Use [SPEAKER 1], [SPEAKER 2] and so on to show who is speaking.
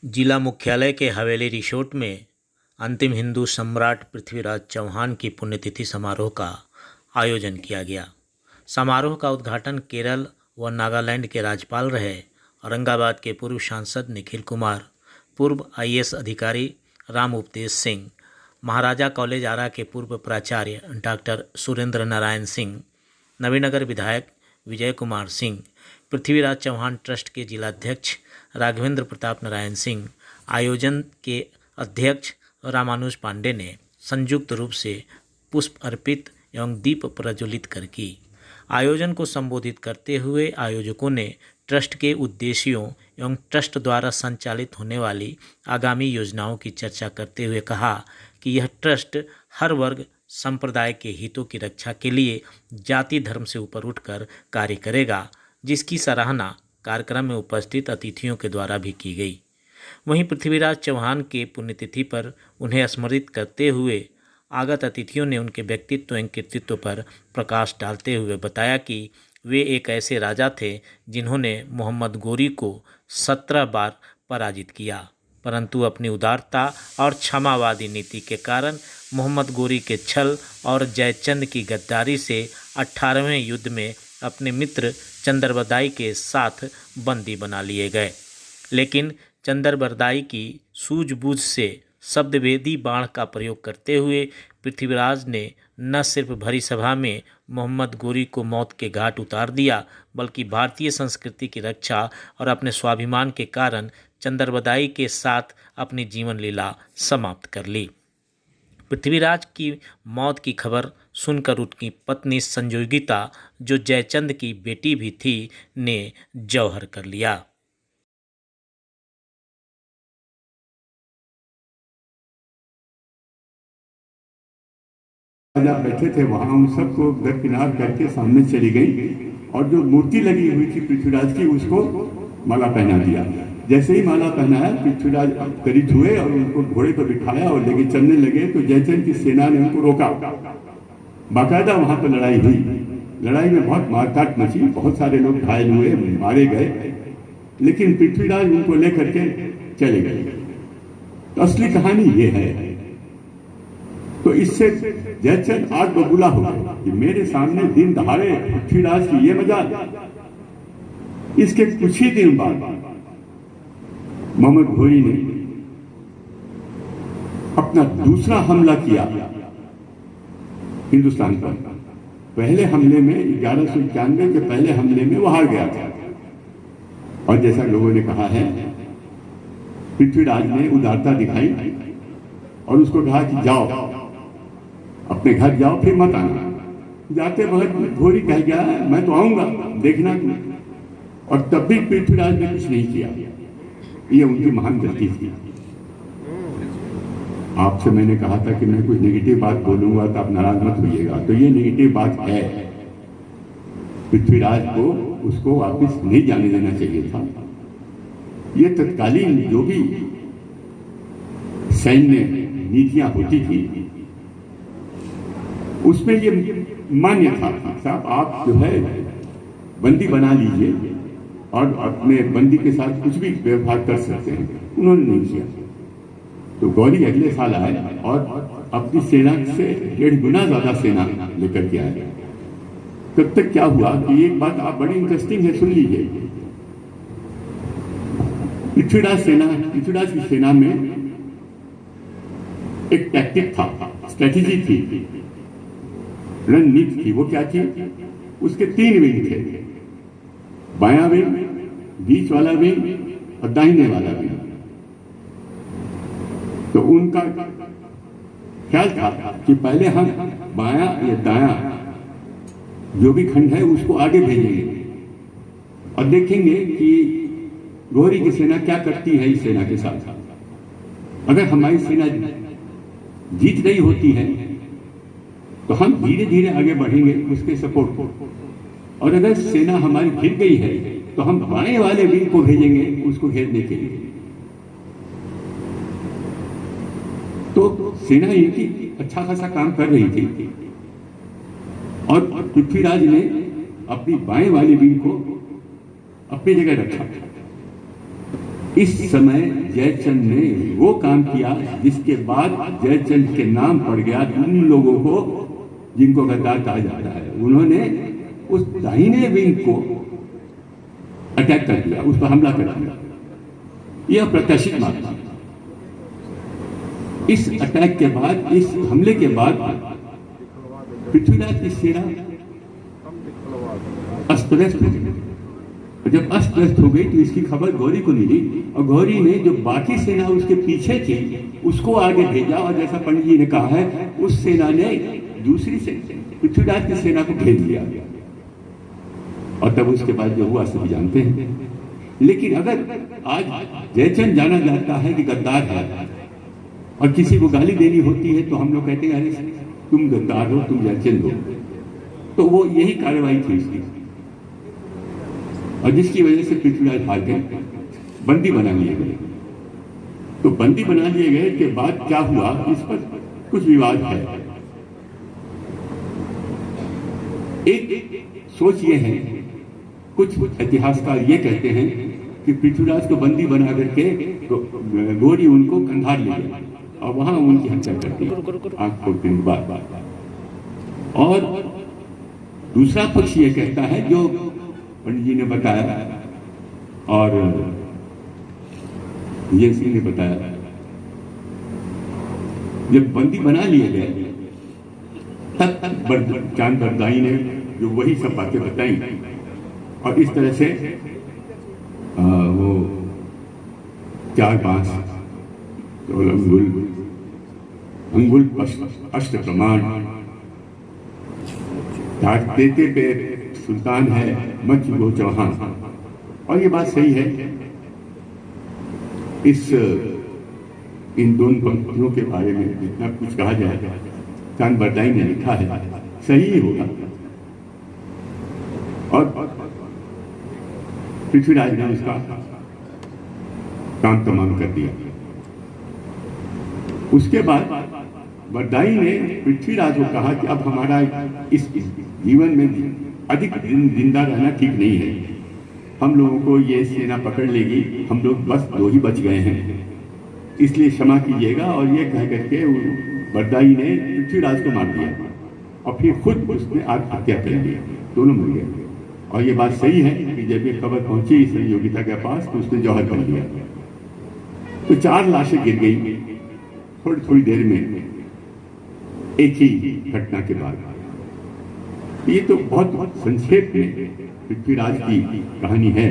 [SPEAKER 1] जिला मुख्यालय के हवेली रिसोर्ट में अंतिम हिंदू सम्राट पृथ्वीराज चौहान की पुण्यतिथि समारोह का आयोजन किया गया। समारोह का उद्घाटन केरल व नागालैंड के राज्यपाल रहे औरंगाबाद के पूर्व सांसद निखिल कुमार, पूर्व आईएएस अधिकारी राम उपदेश सिंह, महाराजा कॉलेज आरा के पूर्व प्राचार्य डॉक्टर सुरेंद्र नारायण सिंह, नवीनगर विधायक विजय कुमार सिंह, पृथ्वीराज चौहान ट्रस्ट के जिलाध्यक्ष राघवेंद्र प्रताप नारायण सिंह, आयोजन के अध्यक्ष रामानुज पांडे ने संयुक्त रूप से पुष्प अर्पित एवं दीप प्रज्वलित कर की। आयोजन को संबोधित करते हुए आयोजकों ने ट्रस्ट के उद्देश्यों एवं ट्रस्ट द्वारा संचालित होने वाली आगामी योजनाओं की चर्चा करते हुए कहा कि यह ट्रस्ट हर वर्ग संप्रदाय के हितों की रक्षा के लिए जाति धर्म से ऊपर उठकर कार्य करेगा, जिसकी सराहना कार्यक्रम में उपस्थित अतिथियों के द्वारा भी की गई। वहीं पृथ्वीराज चौहान के पुण्यतिथि पर उन्हें स्मरित करते हुए आगत अतिथियों ने उनके व्यक्तित्व एवं कृतित्व पर प्रकाश डालते हुए बताया कि वे एक ऐसे राजा थे जिन्होंने मोहम्मद गोरी को 17 बार पराजित किया, परंतु अपनी उदारता और क्षमावादी नीति के कारण मोहम्मद गोरी के छल और जयचंद की गद्दारी से 18वें युद्ध में अपने मित्र चंदरबरदाई के साथ बंदी बना लिए गए। लेकिन चंदरबरदाई की सूझबूझ से शब्दभेदी बाण का प्रयोग करते हुए पृथ्वीराज ने न सिर्फ भरी सभा में मोहम्मद गोरी को मौत के घाट उतार दिया, बल्कि भारतीय संस्कृति की रक्षा और अपने स्वाभिमान के कारण चंदरबरदाई के साथ अपनी जीवन लीला समाप्त कर ली। पृथ्वीराज की मौत की खबर सुनकर उनकी पत्नी संयोगिता, जो जयचंद की बेटी भी थी, ने जौहर कर लिया।
[SPEAKER 2] जब बैठे थे वहां उन सबको दरकिनार करके सामने चली गई और जो मूर्ति लगी हुई थी पृथ्वीराज की उसको माला पहना दिया। जैसे ही माला पहनाया पृथ्वीराज करीब हुए और उनको घोड़े पर बिठाया और लेके चलने लगे तो जयचंद की सेना ने उनको रोका। बाकायदा वहां पर लड़ाई हुई। लड़ाई में बहुत मारकाट मची, बहुत सारे लोग घायल हुए, मारे गए, लेकिन पृथ्वीराज उनको लेकर के चले गए। तो असली कहानी ये है। तो इससे जयचंद आग बबूला हो गया कि मेरे सामने दिन दहाड़े पृथ्वीराज की ये मजाल। इसके कुछ ही दिन बाद मोहम्मद घोरी ने अपना दूसरा हमला किया हिंदुस्तान पर। पहले हमले में 1191 के पहले हमले में वो हार गया था और जैसा लोगों ने कहा है पृथ्वीराज ने उदारता दिखाई और उसको कहा कि जाओ अपने घर जाओ, फिर मत आना। जाते वक्त घोरी कह गया मैं तो आऊंगा, देखना। और तब भी पृथ्वीराज ने कुछ नहीं किया। ये उनकी महान गलती थी। आपसे मैंने कहा था कि मैं कुछ नेगेटिव बात बोलूंगा तो आप नाराज मत होइएगा, तो ये नेगेटिव बात है। पृथ्वीराज को उसको वापस नहीं जाने देना चाहिए था। ये तत्कालीन जो भी सैन्य नीतियां होती थी उसमें ये मान्य था कि साहब आप जो है बंदी बना लीजिए और अपने बंदी के साथ कुछ भी व्यवहार कर सकते हैं। उन्होंने नहीं किया। तो गौरी अगले साल आए और अपनी सेना से 1.5 गुना ज्यादा सेना लेकर के आए। तब तक क्या हुआ कि एक बात आप बड़ी इंटरेस्टिंग है, सुन लीजिए। पृथ्वीराज की सेना में एक टैक्टिक था, स्ट्रेटेजी थी, रणनीति थी। वो क्या थी? उसके 3 विंग थे, बायां विंग, बीच वाला विंग और दाहिने वाला विंग। तो उनका ख्याल था कि पहले हम बायां या दायां जो भी खंड है उसको आगे भेजेंगे और देखेंगे कि घोरी की सेना क्या करती है इस सेना के साथ। अगर हमारी सेना जीत रही होती है तो हम धीरे धीरे आगे बढ़ेंगे उसके सपोर्ट। और अगर सेना हमारी घिर गई है तो हम बाएं वाले विंग को भेजेंगे उसको घेरने के लिए। तो सेना इनकी अच्छा खासा काम कर रही थी और पृथ्वीराज ने अपनी बाएं वाली विंग को अपनी जगह रखा। इस समय जयचंद ने वो काम किया जिसके बाद जयचंद के नाम पड़ गया उन लोगों को जिनको गद्दार कहा जाता है। उन्होंने उस दाहिने विंग को अटैक कर दिया, उस पर हमला कर दिया। यह प्रत्याशित मामला। इस अटैक के बाद, इस हमले के बाद पृथ्वीराज की सेना अस्त व्यस्त हो गई। जब अस्त व्यस्त हो गई तो इसकी खबर गौरी को मिली और गौरी ने जो बाकी सेना उसके पीछे थी उसको आगे भेजा और जैसा पंडित जी ने कहा है उस सेना ने दूसरी सेना पृथ्वीराज की सेना को घेर लिया और तब उसके बाद जो हुआ सभी जानते हैं। लेकिन अगर आज जयचंद जाना जाता है कि गद्दार है और किसी को गाली देनी होती है तो हम लोग कहते हैं अरे तुम गद्दार हो, तुम जयचंद हो। तो वो यही कार्रवाई थी उसकी और जिसकी वजह से पृथ्वीराज हार गए, बंदी बना लिए गए। तो बंदी बना लिए गए के बाद क्या हुआ इस पर कुछ विवाद है। एक सोच ये है, कुछ इतिहासकार ये कहते हैं कि पृथ्वीराज को बंदी बना करके तो गौरी उनको कंधार ले गया और वहां उनकी हत्या कर दी आंख खोलने के बाद। और दूसरा पक्ष ये कहता है जो पंडित जी ने बताया और विजय सिंह ने बताया, जब बंदी बना लिए गए तब चांद बरदाई ने जो वही सब बातें बताई और इस तरह से वो 4 बांस अंगुल अष्ट प्रमाण देते पे सुल्तान है मच गो चौहान। और ये बात सही है। इन दोनों पंक्तियों के बारे में जितना कुछ कहा जाए चांद बरदाई ने लिखा है सही ही होगा। और पृथ्वीराज ने उसका काम तमाम कर दिया। उसके बाद बरदाई ने पृथ्वीराज को कहा कि अब हमारा इस जीवन में अधिक दिन जिंदा रहना ठीक नहीं है, हम लोगों को ये सेना पकड़ लेगी, हम लोग बस 2 ही बच गए हैं, इसलिए क्षमा कीजिएगा। और ये कह करके बरदाई ने पृथ्वीराज को मार दिया और फिर खुद उसने आत्महत्या कर ली, दोनों मर गए। और ये बात सही है कि जब ये खबर पहुंची इस योगिता के पास तो उसने जौहर कर दिया। तो 4 लाशें गिर गई थोड़ी थोड़ी देर में एक ही घटना के बाद। ये तो बहुत संक्षेप में पृथ्वीराज की कहानी है।